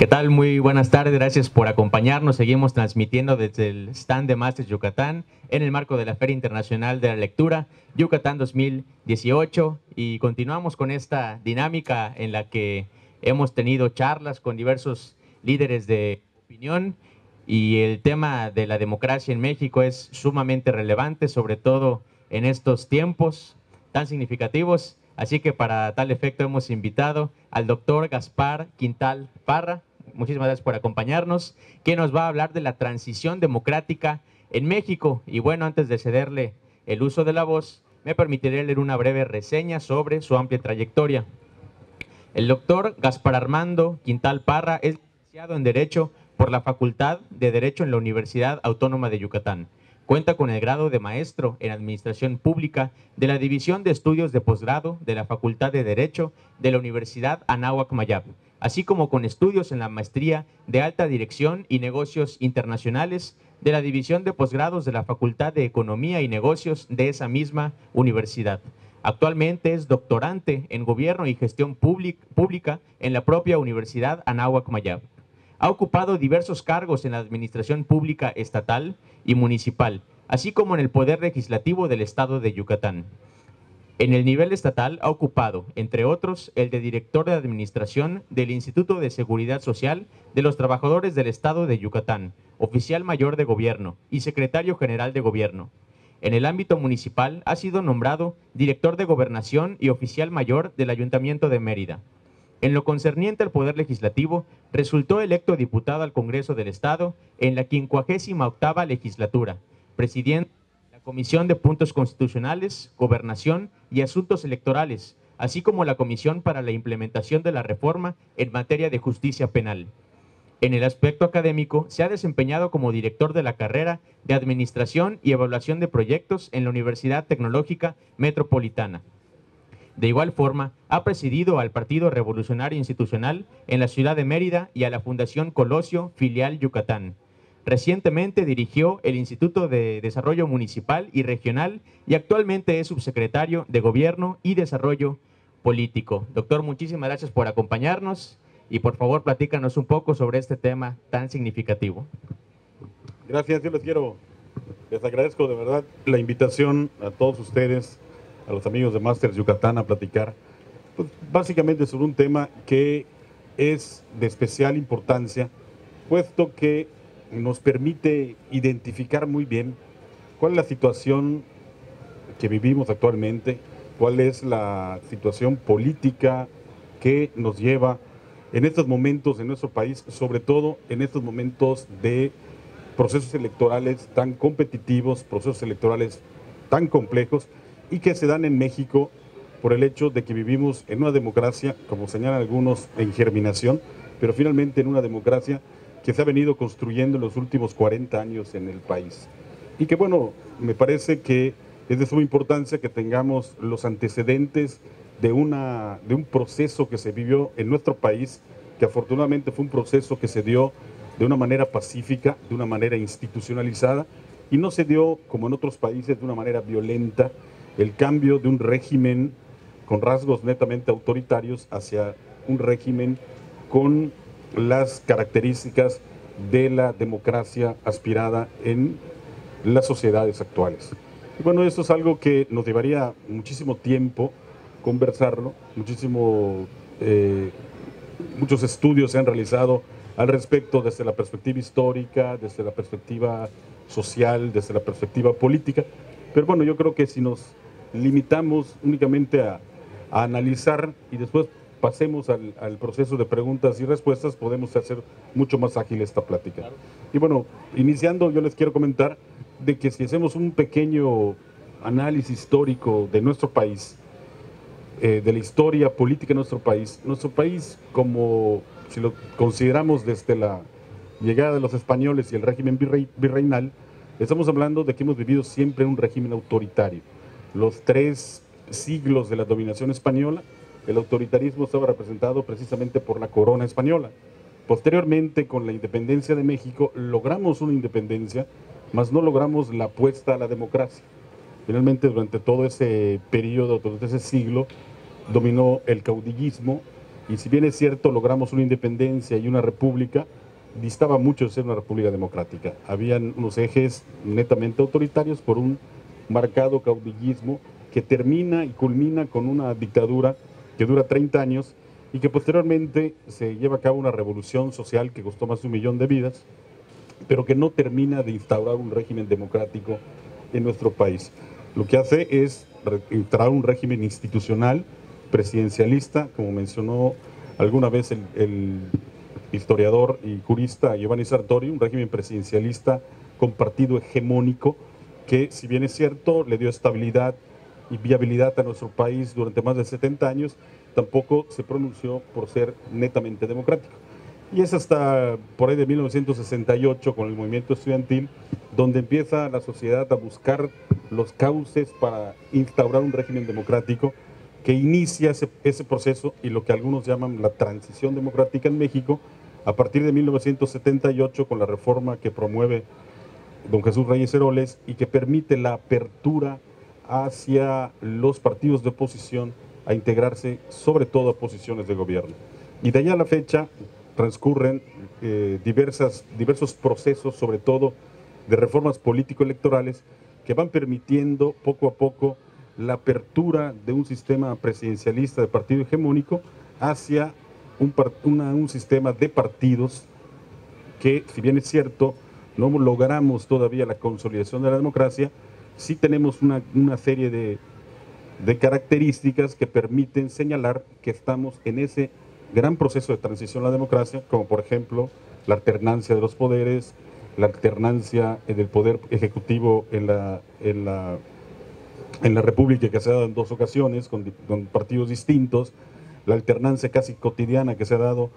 ¿Qué tal? Muy buenas tardes, gracias por acompañarnos. Seguimos transmitiendo desde el stand de Masters Yucatán en el marco de la Feria Internacional de la Lectura Yucatán 2018 y continuamos con esta dinámica en la que hemos tenido charlas con diversos líderes de opinión y el tema de la democracia en México es sumamente relevante, sobre todo en estos tiempos tan significativos. Así que para tal efecto hemos invitado al doctor Gaspar Quintal Parra. Muchísimas gracias por acompañarnos, que nos va a hablar de la transición democrática en México. Y bueno, antes de cederle el uso de la voz, me permitiré leer una breve reseña sobre su amplia trayectoria. El doctor Gaspar Armando Quintal Parra es licenciado en Derecho por la Facultad de Derecho en la Universidad Autónoma de Yucatán. Cuenta con el grado de maestro en Administración Pública de la División de Estudios de Posgrado de la Facultad de Derecho de la Universidad Anáhuac Mayap, así como con estudios en la Maestría de Alta Dirección y Negocios Internacionales de la División de Posgrados de la Facultad de Economía y Negocios de esa misma universidad. Actualmente es doctorante en Gobierno y Gestión Pública en la propia Universidad Anáhuac Mayap. Ha ocupado diversos cargos en la administración pública estatal y municipal, así como en el Poder Legislativo del Estado de Yucatán. En el nivel estatal ha ocupado, entre otros, el de director de administración del Instituto de Seguridad Social de los Trabajadores del Estado de Yucatán, oficial mayor de gobierno y secretario general de gobierno. En el ámbito municipal ha sido nombrado director de gobernación y oficial mayor del Ayuntamiento de Mérida. En lo concerniente al Poder Legislativo, resultó electo diputado al Congreso del Estado en la 58ª legislatura, presidiendo la Comisión de Puntos Constitucionales, Gobernación y Asuntos Electorales, así como la Comisión para la Implementación de la Reforma en materia de justicia penal. En el aspecto académico, se ha desempeñado como director de la carrera de Administración y Evaluación de Proyectos en la Universidad Tecnológica Metropolitana. De igual forma, ha presidido al Partido Revolucionario Institucional en la ciudad de Mérida y a la Fundación Colosio, filial Yucatán. Recientemente dirigió el Instituto de Desarrollo Municipal y Regional y actualmente es subsecretario de Gobierno y Desarrollo Político. Doctor, muchísimas gracias por acompañarnos y por favor platícanos un poco sobre este tema tan significativo. Gracias, les agradezco de verdad la invitación a todos ustedes, a los amigos de Masters Yucatán, a platicar pues, básicamente sobre un tema que es de especial importancia, puesto que nos permite identificar muy bien cuál es la situación que vivimos actualmente, cuál es la situación política que nos lleva en estos momentos en nuestro país, sobre todo en estos momentos de procesos electorales tan competitivos, procesos electorales tan complejos y que se dan en México por el hecho de que vivimos en una democracia, como señalan algunos, en germinación, pero finalmente en una democracia que se ha venido construyendo en los últimos 40 años en el país. Y que bueno, me parece que es de suma importancia que tengamos los antecedentes de un proceso que se vivió en nuestro país, que afortunadamente fue un proceso que se dio de una manera pacífica, de una manera institucionalizada, y no se dio, como en otros países, de una manera violenta, el cambio de un régimen con rasgos netamente autoritarios hacia un régimen con las características de la democracia aspirada en las sociedades actuales. Y bueno, esto es algo que nos llevaría muchísimo tiempo conversarlo, muchos estudios se han realizado al respecto desde la perspectiva histórica, desde la perspectiva social, desde la perspectiva política. Pero bueno, yo creo que si nos limitamos únicamente a analizar y después pasemos al proceso de preguntas y respuestas, podemos hacer mucho más ágil esta plática. Claro. Y bueno, iniciando, yo les quiero comentar de que si hacemos un pequeño análisis histórico de nuestro país, de la historia política de nuestro país, como si lo consideramos desde la llegada de los españoles y el régimen virreinal, estamos hablando de que hemos vivido siempre un régimen autoritario. Los 3 siglos de la dominación española, el autoritarismo estaba representado precisamente por la corona española. Posteriormente, con la independencia de México, logramos una independencia, mas no logramos la apuesta a la democracia. Finalmente, durante todo ese periodo, todo ese siglo, dominó el caudillismo y si bien es cierto logramos una independencia y una república, distaba mucho de ser una república democrática. Habían unos ejes netamente autoritarios por un marcado caudillismo que termina y culmina con una dictadura que dura 30 años y que posteriormente se lleva a cabo una revolución social que costó más de 1 millón de vidas, pero que no termina de instaurar un régimen democrático en nuestro país. Lo que hace es instaurar un régimen institucional, presidencialista, como mencionó alguna vez el historiador y jurista Giovanni Sartori, un régimen presidencialista con partido hegemónico que, si bien es cierto, le dio estabilidad y viabilidad a nuestro país durante más de 70 años, tampoco se pronunció por ser netamente democrático. Y es hasta por ahí de 1968, con el movimiento estudiantil, donde empieza la sociedad a buscar los cauces para instaurar un régimen democrático que inicia ese proceso y lo que algunos llaman la transición democrática en México, a partir de 1978, con la reforma que promueve don Jesús Reyes Heroles y que permite la apertura hacia los partidos de oposición a integrarse sobre todo a posiciones de gobierno. Y de allá a la fecha transcurren diversos procesos, sobre todo de reformas político-electorales, que van permitiendo poco a poco la apertura de un sistema presidencialista de partido hegemónico hacia un sistema de partidos que, si bien es cierto, no logramos todavía la consolidación de la democracia, sí tenemos una serie de características que permiten señalar que estamos en ese gran proceso de transición a la democracia, como por ejemplo la alternancia de los poderes, la alternancia del poder ejecutivo en la República, que se ha dado en 2 ocasiones con partidos distintos, la alternancia casi cotidiana que se ha dado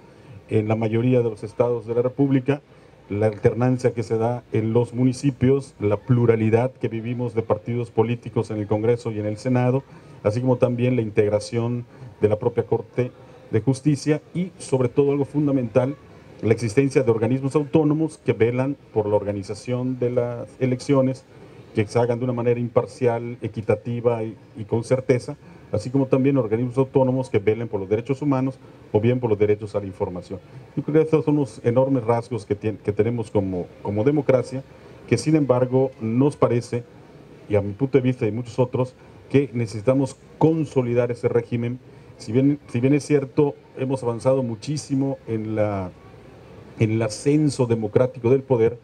en la mayoría de los estados de la República, la alternancia que se da en los municipios, la pluralidad que vivimos de partidos políticos en el Congreso y en el Senado, así como también la integración de la propia Corte de Justicia y, sobre todo, algo fundamental, la existencia de organismos autónomos que velan por la organización de las elecciones, que se hagan de una manera imparcial, equitativa y con certeza, así como también organismos autónomos que velen por los derechos humanos o bien por los derechos a la información. Yo creo que estos son los enormes rasgos que tenemos como democracia, que sin embargo nos parece, y a mi punto de vista y muchos otros, que necesitamos consolidar ese régimen. Si bien es cierto, hemos avanzado muchísimo en el ascenso democrático del poder,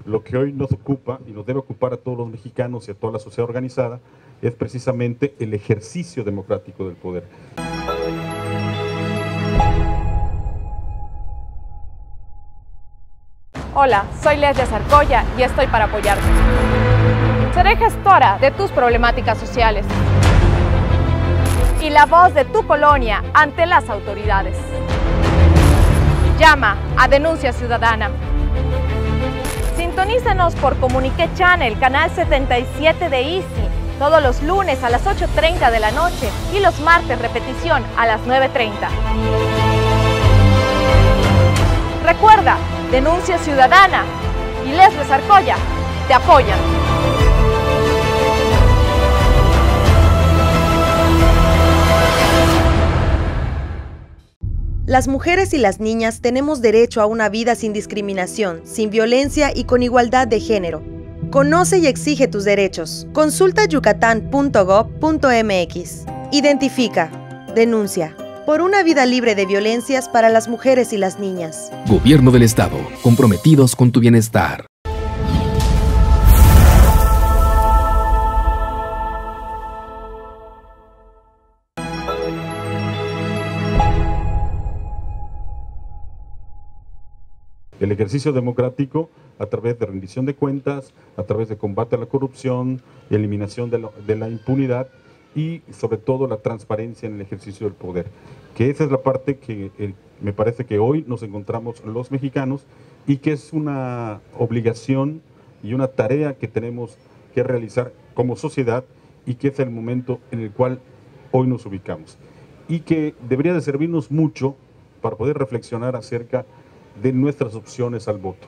lo que hoy nos ocupa y nos debe ocupar a todos los mexicanos y a toda la sociedad organizada es precisamente el ejercicio democrático del poder. Hola, soy Leslie Zarcoya y estoy para apoyarte. Seré gestora de tus problemáticas sociales y la voz de tu colonia ante las autoridades. Llama a Denuncia Ciudadana. Sintonízanos por Comunique Channel, canal 77 de Easy, todos los lunes a las 8:30 de la noche y los martes repetición a las 9:30. Recuerda, Denuncia Ciudadana y Leslie Zarcoya te apoyan. Las mujeres y las niñas tenemos derecho a una vida sin discriminación, sin violencia y con igualdad de género. Conoce y exige tus derechos. Consulta yucatán.gov.mx. Identifica, denuncia. Por una vida libre de violencias para las mujeres y las niñas. Gobierno del Estado, comprometidos con tu bienestar. El ejercicio democrático a través de rendición de cuentas, a través de combate a la corrupción, eliminación de la impunidad y sobre todo la transparencia en el ejercicio del poder. Que esa es la parte que me parece que hoy nos encontramos los mexicanos y que es una obligación y una tarea que tenemos que realizar como sociedad y que es el momento en el cual hoy nos ubicamos. Y que debería de servirnos mucho para poder reflexionar acerca de nuestras opciones al voto,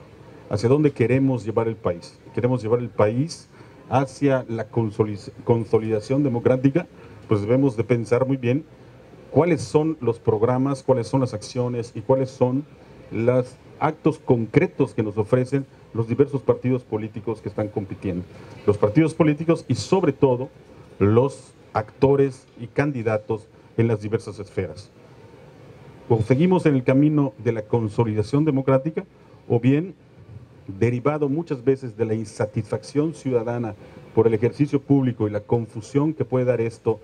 hacia dónde queremos llevar el país. Queremos llevar el país hacia la consolidación democrática, pues debemos de pensar muy bien cuáles son los programas, cuáles son las acciones y cuáles son los actos concretos que nos ofrecen los diversos partidos políticos que están compitiendo. Los partidos políticos y sobre todo los actores y candidatos en las diversas esferas. O seguimos en el camino de la consolidación democrática o bien derivado muchas veces de la insatisfacción ciudadana por el ejercicio público y la confusión que puede dar esto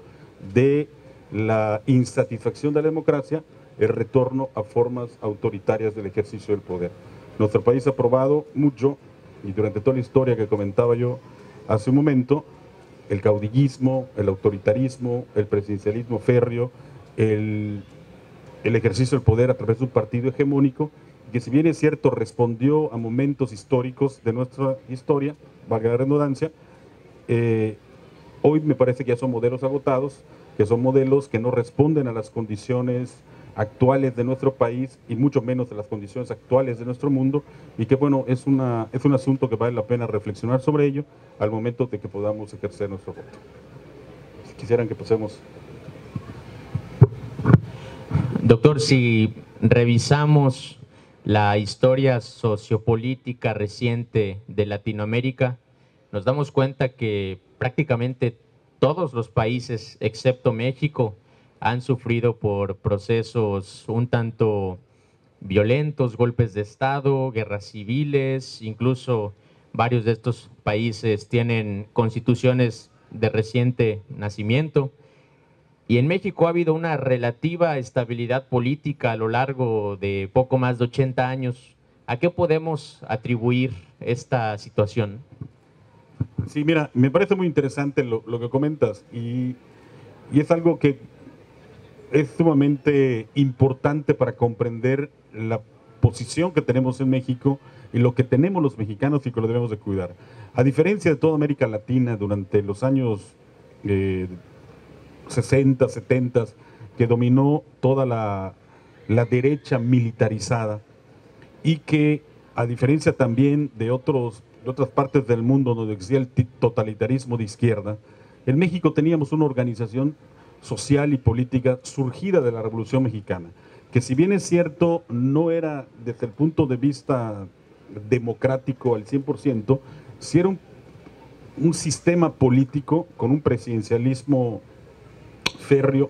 de la insatisfacción de la democracia, el retorno a formas autoritarias del ejercicio del poder. Nuestro país ha probado mucho, y durante toda la historia que comentaba yo hace un momento, el caudillismo, el autoritarismo, el presidencialismo férreo, el ejercicio del poder a través de un partido hegemónico, que si bien es cierto respondió a momentos históricos de nuestra historia, valga la redundancia, hoy me parece que ya son modelos agotados, que son modelos que no responden a las condiciones actuales de nuestro país y mucho menos a las condiciones actuales de nuestro mundo, y que bueno, es un asunto que vale la pena reflexionar sobre ello al momento de que podamos ejercer nuestro voto. Si quisieran que pasemos. Doctor, si revisamos la historia sociopolítica reciente de Latinoamérica, nos damos cuenta que prácticamente todos los países, excepto México, han sufrido por procesos un tanto violentos, golpes de Estado, guerras civiles, incluso varios de estos países tienen constituciones de reciente nacimiento. Y en México ha habido una relativa estabilidad política a lo largo de poco más de 80 años. ¿A qué podemos atribuir esta situación? Sí, mira, me parece muy interesante lo que comentas y es algo que es sumamente importante para comprender la posición que tenemos en México y lo que tenemos los mexicanos y que lo debemos de cuidar. A diferencia de toda América Latina durante los años 60, 70, que dominó toda la derecha militarizada y que a diferencia también de otras partes del mundo donde existía el totalitarismo de izquierda, en México teníamos una organización social y política surgida de la Revolución Mexicana, que si bien es cierto no era desde el punto de vista democrático al 100%, sí era un sistema político con un presidencialismo férreo,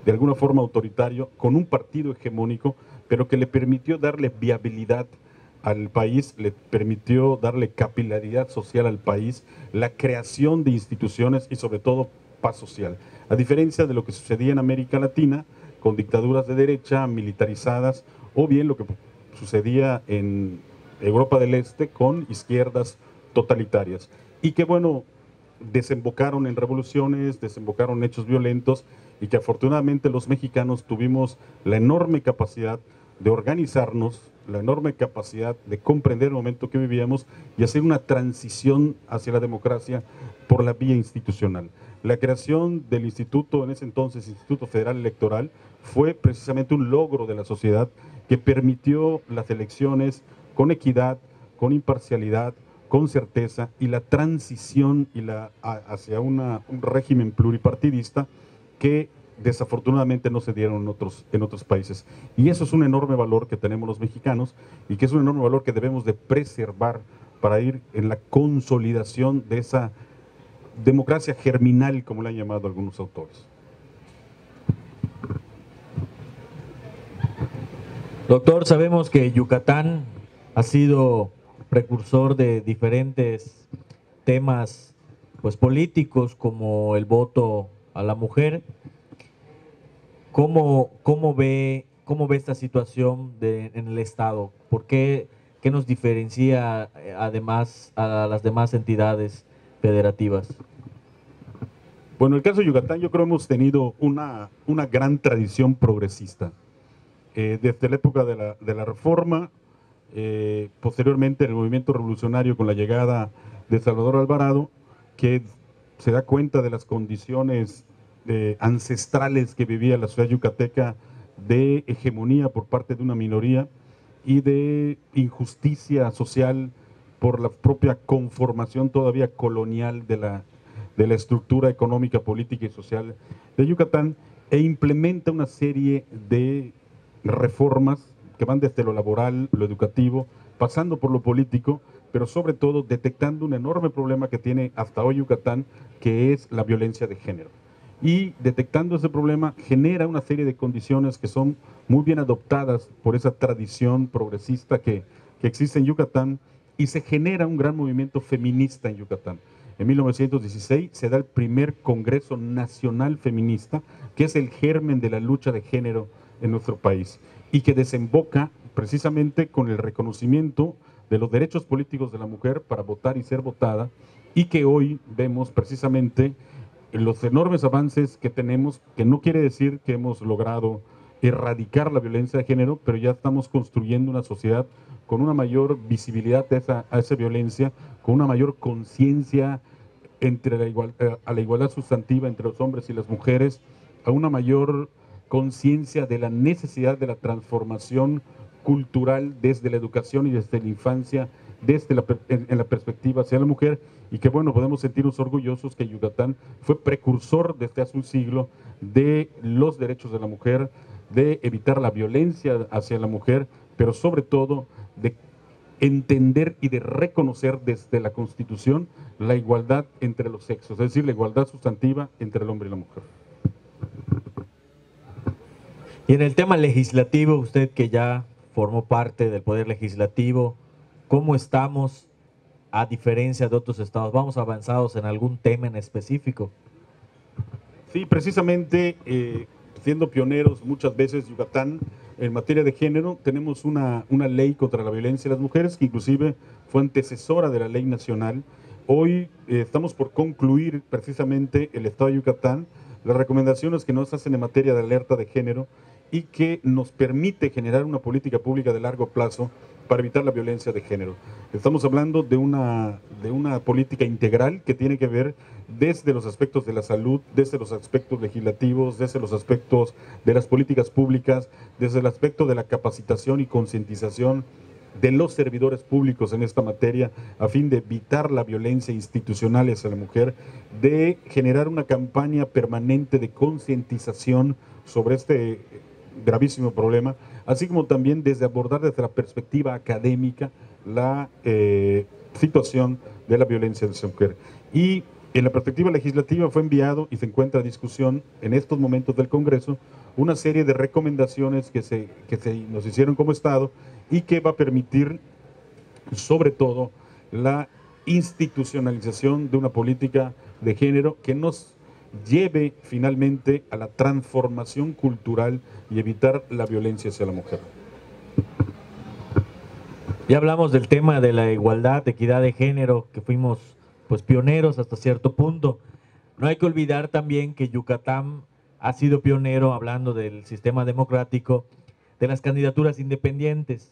de alguna forma autoritario, con un partido hegemónico, pero que le permitió darle viabilidad al país, le permitió darle capilaridad social al país, la creación de instituciones y sobre todo paz social. A diferencia de lo que sucedía en América Latina, con dictaduras de derecha militarizadas, o bien lo que sucedía en Europa del Este con izquierdas totalitarias. Y que bueno, desembocaron en revoluciones, desembocaron en hechos violentos, y que afortunadamente los mexicanos tuvimos la enorme capacidad de organizarnos, la enorme capacidad de comprender el momento que vivíamos y hacer una transición hacia la democracia por la vía institucional. La creación del instituto, en ese entonces Instituto Federal Electoral, fue precisamente un logro de la sociedad que permitió las elecciones con equidad, con imparcialidad, con certeza y la transición hacia un régimen pluripartidista que desafortunadamente no se dieron en otros países. Y eso es un enorme valor que tenemos los mexicanos y que es un enorme valor que debemos de preservar para ir en la consolidación de esa democracia germinal, como le han llamado algunos autores. Doctor, sabemos que Yucatán ha sido precursor de diferentes temas pues, políticos como el voto a la mujer. ¿Cómo ve esta situación en el Estado? ¿Qué nos diferencia además a las demás entidades federativas? Bueno, en el caso de Yucatán yo creo que hemos tenido una gran tradición progresista. Desde la época de la Reforma, posteriormente el movimiento revolucionario con la llegada de Salvador Alvarado, que se da cuenta de las condiciones ancestrales que vivía la ciudad yucateca de hegemonía por parte de una minoría y de injusticia social por la propia conformación todavía colonial de la estructura económica, política y social de Yucatán, e implementa una serie de reformas que van desde lo laboral, lo educativo, pasando por lo político, pero sobre todo detectando un enorme problema que tiene hasta hoy Yucatán, que es la violencia de género. Y detectando ese problema genera una serie de condiciones que son muy bien adoptadas por esa tradición progresista que existe en Yucatán, y se genera un gran movimiento feminista en Yucatán. En 1916 se da el primer Congreso Nacional Feminista, que es el germen de la lucha de género en nuestro país, y que desemboca precisamente con el reconocimiento de los derechos políticos de la mujer para votar y ser votada, y que hoy vemos precisamente los enormes avances que tenemos, que no quiere decir que hemos logrado erradicar la violencia de género, pero ya estamos construyendo una sociedad con una mayor visibilidad a esa violencia, con una mayor conciencia a la igualdad sustantiva entre los hombres y las mujeres, a una mayor conciencia de la necesidad de la transformación cultural desde la educación y desde la infancia, en la perspectiva hacia la mujer, y que bueno, podemos sentirnos orgullosos que Yucatán fue precursor desde hace un siglo de los derechos de la mujer, de evitar la violencia hacia la mujer, pero sobre todo de entender y de reconocer desde la Constitución la igualdad entre los sexos, es decir, la igualdad sustantiva entre el hombre y la mujer. Y en el tema legislativo, usted que ya formó parte del Poder Legislativo, ¿cómo estamos a diferencia de otros estados? ¿Vamos avanzados en algún tema en específico? Sí, precisamente siendo pioneros muchas veces Yucatán en materia de género, tenemos una ley contra la violencia de las mujeres que inclusive fue antecesora de la ley nacional. Hoy estamos por concluir precisamente el estado de Yucatán, las recomendaciones que nos hacen en materia de alerta de género y que nos permite generar una política pública de largo plazo para evitar la violencia de género. Estamos hablando de una política integral que tiene que ver desde los aspectos de la salud, desde los aspectos legislativos, desde los aspectos de las políticas públicas, desde el aspecto de la capacitación y concientización de los servidores públicos en esta materia, a fin de evitar la violencia institucional hacia la mujer, de generar una campaña permanente de concientización sobre este gravísimo problema, así como también desde abordar desde la perspectiva académica la situación de la violencia hacia la mujer. Y en la perspectiva legislativa fue enviado y se encuentra a discusión en estos momentos del Congreso una serie de recomendaciones que nos hicieron como Estado y que va a permitir sobre todo la institucionalización de una política de género que nos lleve finalmente a la transformación cultural y evitar la violencia hacia la mujer. Ya hablamos del tema de la igualdad, equidad de género, que fuimos pues pioneros hasta cierto punto. No hay que olvidar también que Yucatán ha sido pionero, hablando del sistema democrático, de las candidaturas independientes.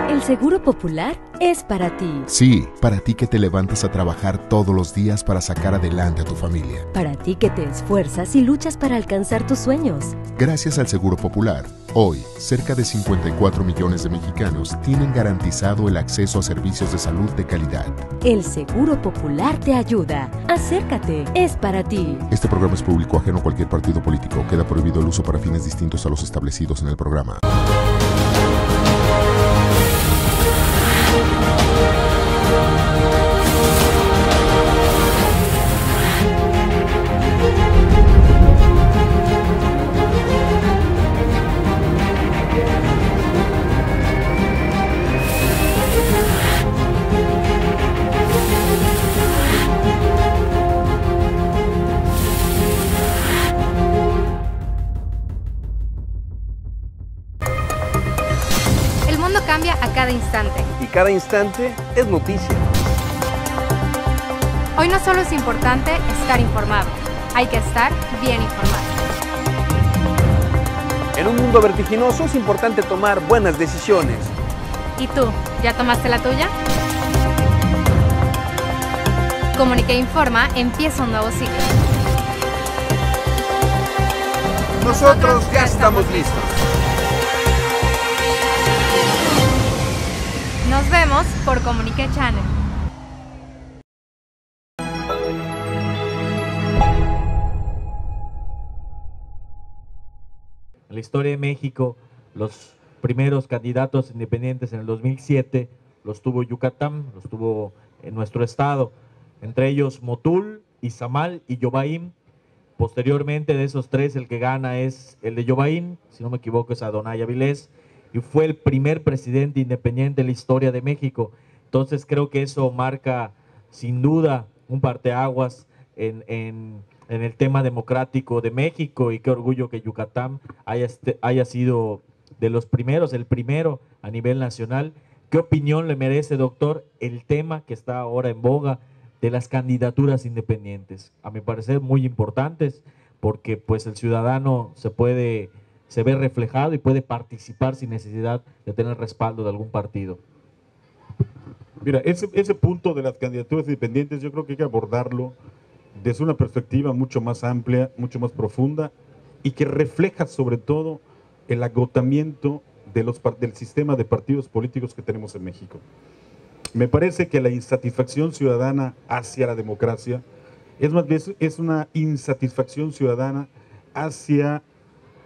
El Seguro Popular es para ti. Sí, para ti que te levantas a trabajar todos los días para sacar adelante a tu familia. Para ti que te esfuerzas y luchas para alcanzar tus sueños. Gracias al Seguro Popular, hoy, cerca de 54 millones de mexicanos tienen garantizado el acceso a servicios de salud de calidad. El Seguro Popular te ayuda. Acércate, es para ti. Este programa es público, ajeno a cualquier partido político. Queda prohibido el uso para fines distintos a los establecidos en el programa. Cambia a cada instante. Y cada instante es noticia. Hoy no solo es importante estar informado, hay que estar bien informado. En un mundo vertiginoso es importante tomar buenas decisiones. ¿Y tú, ya tomaste la tuya? Comunique Informa empieza un nuevo ciclo. Nosotros ya estamos listos. No Nos vemos por Comunique Channel. En la historia de México, los primeros candidatos independientes en el 2007 los tuvo Yucatán, los tuvo en nuestro estado, entre ellos Motul, Izamal y Yobaim. Posteriormente de esos tres, el que gana es el de Yobaim, si no me equivoco es Adonai Avilés, y fue el primer presidente independiente en la historia de México. Entonces creo que eso marca sin duda un parteaguas en el tema democrático de México, y qué orgullo que Yucatán haya sido de los primeros, el primero a nivel nacional. ¿Qué opinión le merece, doctor, el tema que está ahora en boga de las candidaturas independientes? A mi parecer muy importantes, porque pues el ciudadano se ve reflejado y puede participar sin necesidad de tener respaldo de algún partido. Mira, ese punto de las candidaturas independientes yo creo que hay que abordarlo desde una perspectiva mucho más amplia, mucho más profunda, y que refleja sobre todo el agotamiento del sistema de partidos políticos que tenemos en México. Me parece que la insatisfacción ciudadana hacia la democracia es una insatisfacción ciudadana hacia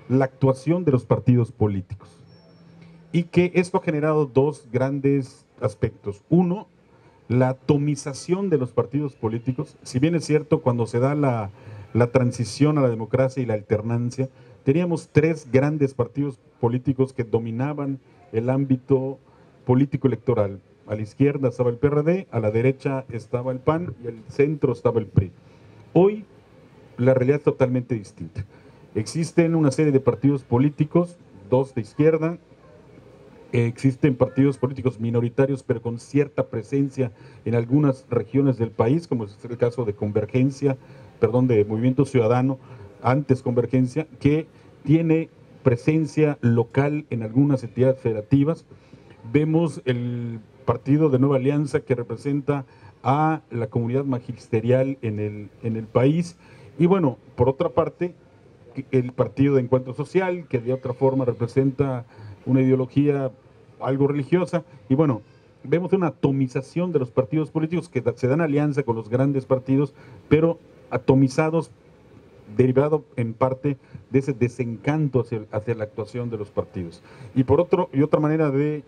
la actuación de los partidos políticos. Y que esto ha generado dos grandes aspectos. Uno, la atomización de los partidos políticos. Si bien es cierto, cuando se da la transición a la democracia y la alternancia, teníamos tres grandes partidos políticos que dominaban el ámbito político electoral. A la izquierda estaba el PRD, a la derecha estaba el PAN y al centro estaba el PRI. Hoy la realidad es totalmente distinta. Existen una serie de partidos políticos, dos de izquierda, existen partidos políticos minoritarios pero con cierta presencia en algunas regiones del país, como es el caso de de Movimiento Ciudadano, antes Convergencia, que tiene presencia local en algunas entidades federativas. Vemos el partido de Nueva Alianza, que representa a la comunidad magisterial en el país. Y bueno, por otra parte, el partido de Encuentro Social, que de otra forma representa una ideología algo religiosa. Y bueno, vemos una atomización de los partidos políticos que se dan alianza con los grandes partidos, pero atomizados, derivado en parte de ese desencanto hacia la actuación de los partidos. Y otra manera de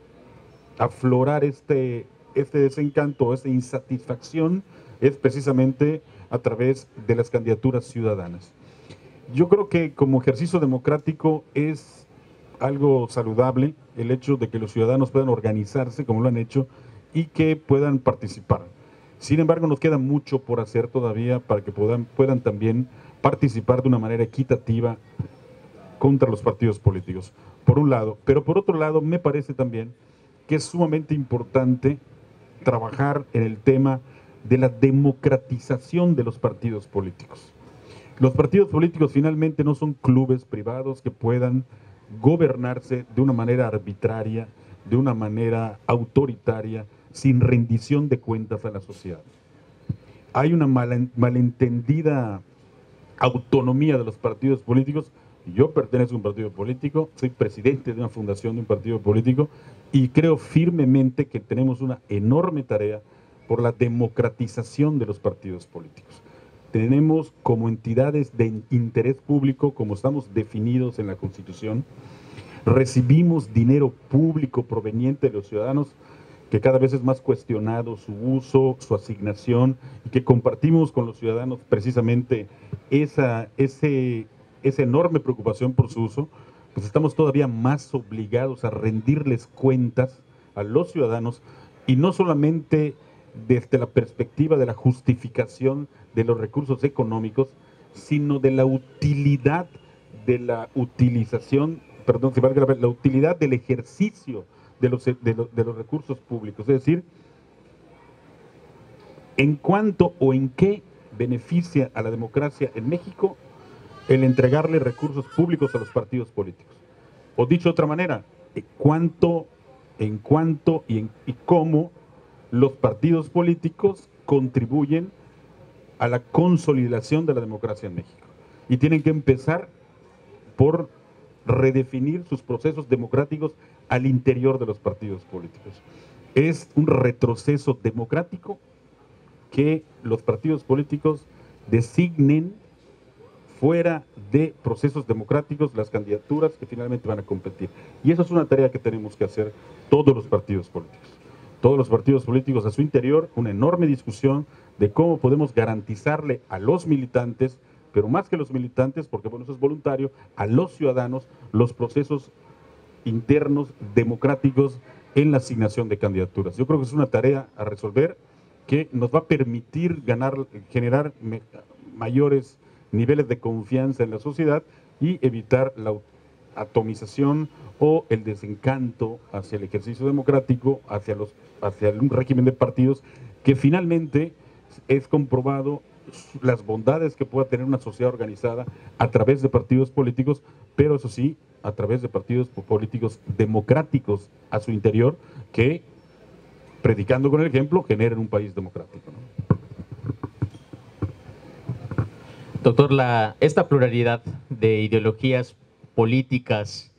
aflorar este desencanto, esta insatisfacción, es precisamente a través de las candidaturas ciudadanas. Yo creo que como ejercicio democrático es algo saludable el hecho de que los ciudadanos puedan organizarse como lo han hecho y que puedan participar. Sin embargo, nos queda mucho por hacer todavía para que puedan también participar de una manera equitativa contra los partidos políticos, por un lado. Pero por otro lado, me parece también que es sumamente importante trabajar en el tema de la democratización de los partidos políticos. Los partidos políticos finalmente no son clubes privados que puedan gobernarse de una manera arbitraria, de una manera autoritaria, sin rendición de cuentas a la sociedad. Hay una malentendida autonomía de los partidos políticos. Yo pertenezco a un partido político, soy presidente de una fundación de un partido político y creo firmemente que tenemos una enorme tarea por la democratización de los partidos políticos. Tenemos como entidades de interés público, como estamos definidos en la Constitución, recibimos dinero público proveniente de los ciudadanos, que cada vez es más cuestionado su uso, su asignación, y que compartimos con los ciudadanos precisamente esa enorme preocupación por su uso. Pues estamos todavía más obligados a rendirles cuentas a los ciudadanos, y no solamente desde la perspectiva de la justificación de los recursos económicos, sino de la utilidad de la utilización, perdón, si valga la utilidad del ejercicio de los recursos públicos. Es decir, en cuánto o en qué beneficia a la democracia en México el entregarle recursos públicos a los partidos políticos. O dicho de otra manera, en cuánto y cómo los partidos políticos contribuyen a la consolidación de la democracia en México. Y tienen que empezar por redefinir sus procesos democráticos al interior de los partidos políticos. es un retroceso democrático que los partidos políticos designen fuera de procesos democráticos las candidaturas que finalmente van a competir. Y eso es una tarea que tenemos que hacer todos los partidos políticos. Todos los partidos políticos a su interior, una enorme discusión de cómo podemos garantizarle a los militantes, pero más que los militantes, porque bueno, eso es voluntario, a los ciudadanos los procesos internos democráticos en la asignación de candidaturas. Yo creo que es una tarea a resolver que nos va a permitir generar mayores niveles de confianza en la sociedad y evitar la atomización o el desencanto hacia el ejercicio democrático, hacia un régimen de partidos que finalmente es comprobado las bondades que pueda tener una sociedad organizada a través de partidos políticos, pero eso sí, a través de partidos políticos democráticos a su interior, que, predicando con el ejemplo, generen un país democrático, ¿no? Doctor, esta pluralidad de ideologías políticas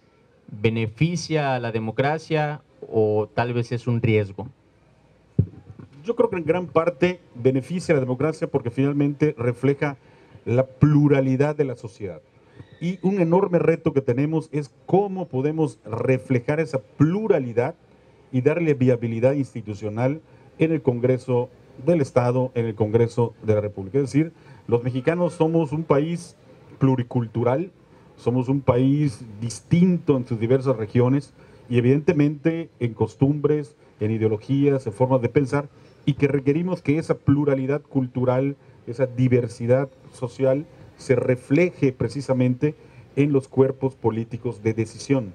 beneficia a la democracia o tal vez es un riesgo? Yo creo que en gran parte beneficia a la democracia porque finalmente refleja la pluralidad de la sociedad. Y un enorme reto que tenemos es cómo podemos reflejar esa pluralidad y darle viabilidad institucional en el Congreso del Estado, en el Congreso de la República. Es decir, los mexicanos somos un país pluricultural, somos un país distinto en sus diversas regiones y evidentemente en costumbres, en ideologías, en formas de pensar, y que requerimos que esa pluralidad cultural, esa diversidad social se refleje precisamente en los cuerpos políticos de decisión.